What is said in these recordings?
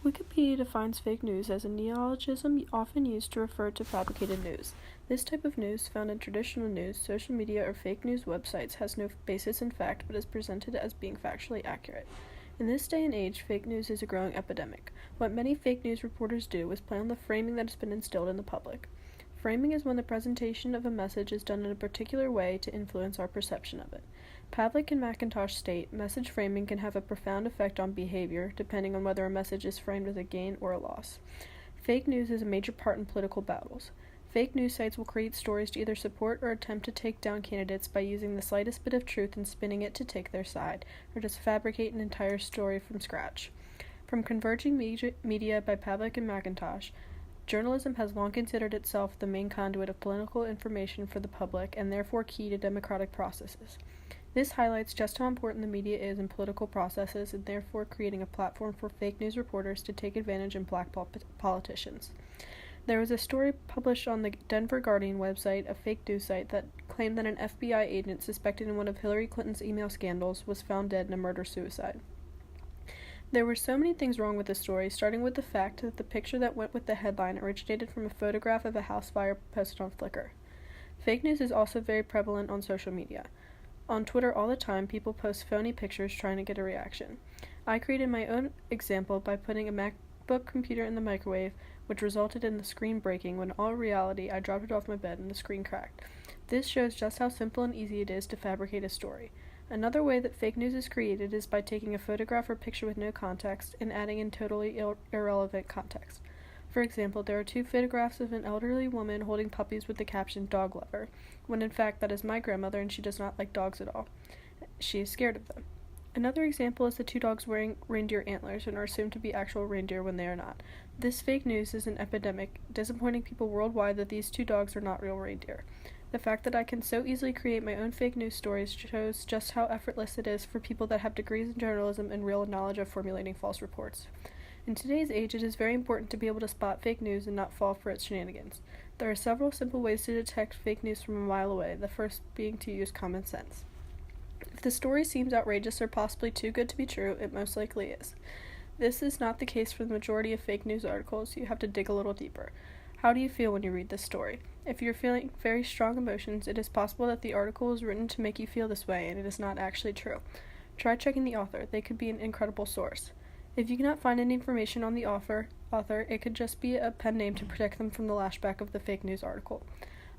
Wikipedia defines fake news as a neologism often used to refer to fabricated news. This type of news, found in traditional news, social media, or fake news websites, has no basis in fact but is presented as being factually accurate. In this day and age, fake news is a growing epidemic. What many fake news reporters do is play on the framing that has been instilled in the public. Framing is when the presentation of a message is done in a particular way to influence our perception of it. Pavlik and McIntosh state, message framing can have a profound effect on behavior, depending on whether a message is framed as a gain or a loss. Fake news is a major part in political battles. Fake news sites will create stories to either support or attempt to take down candidates by using the slightest bit of truth and spinning it to take their side, or just fabricate an entire story from scratch. From Converging Media by Pavlik and McIntosh, journalism has long considered itself the main conduit of political information for the public and therefore key to democratic processes. This highlights just how important the media is in political processes and therefore creating a platform for fake news reporters to take advantage and blackball politicians. There was a story published on the Denver Guardian website, a fake news site, that claimed that an FBI agent suspected in one of Hillary Clinton's email scandals was found dead in a murder-suicide. There were so many things wrong with the story, starting with the fact that the picture that went with the headline originated from a photograph of a house fire posted on Flickr. Fake news is also very prevalent on social media. On Twitter all the time, people post phony pictures trying to get a reaction. I created my own example by putting a MacBook computer in the microwave, which resulted in the screen breaking when in all reality I dropped it off my bed and the screen cracked. This shows just how simple and easy it is to fabricate a story. Another way that fake news is created is by taking a photograph or picture with no context and adding in totally irrelevant context. For example, there are two photographs of an elderly woman holding puppies with the caption "dog lover," when in fact that is my grandmother and she does not like dogs at all. She is scared of them. Another example is the two dogs wearing reindeer antlers and are assumed to be actual reindeer when they are not. This fake news is an epidemic, disappointing people worldwide that these two dogs are not real reindeer. The fact that I can so easily create my own fake news stories shows just how effortless it is for people that have degrees in journalism and real knowledge of formulating false reports. In today's age, it is very important to be able to spot fake news and not fall for its shenanigans. There are several simple ways to detect fake news from a mile away, the first being to use common sense. If the story seems outrageous or possibly too good to be true, it most likely is. This is not the case for the majority of fake news articles. You have to dig a little deeper. How do you feel when you read this story? If you're feeling very strong emotions, it is possible that the article is written to make you feel this way and it is not actually true. Try checking the author. They could be an incredible source. If you cannot find any information on the author, it could just be a pen name to protect them from the lashback of the fake news article.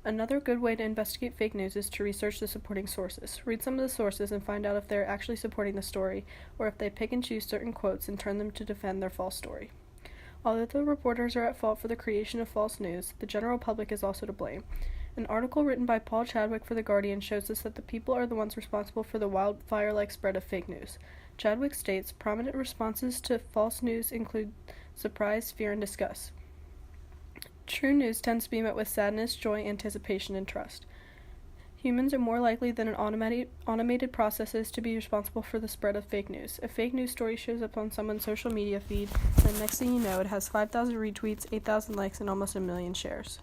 Another good way to investigate fake news is to research the supporting sources. Read some of the sources and find out if they're actually supporting the story, or if they pick and choose certain quotes and turn them to defend their false story. Although the reporters are at fault for the creation of false news, the general public is also to blame. An article written by Paul Chadwick for The Guardian shows us that the people are the ones responsible for the wildfire-like spread of fake news. Chadwick states, prominent responses to false news include surprise, fear, and disgust. True news tends to be met with sadness, joy, anticipation, and trust. Humans are more likely than an automated processes to be responsible for the spread of fake news. A fake news story shows up on someone's social media feed, and the next thing you know, it has 5,000 retweets, 8,000 likes, and almost 1 million shares.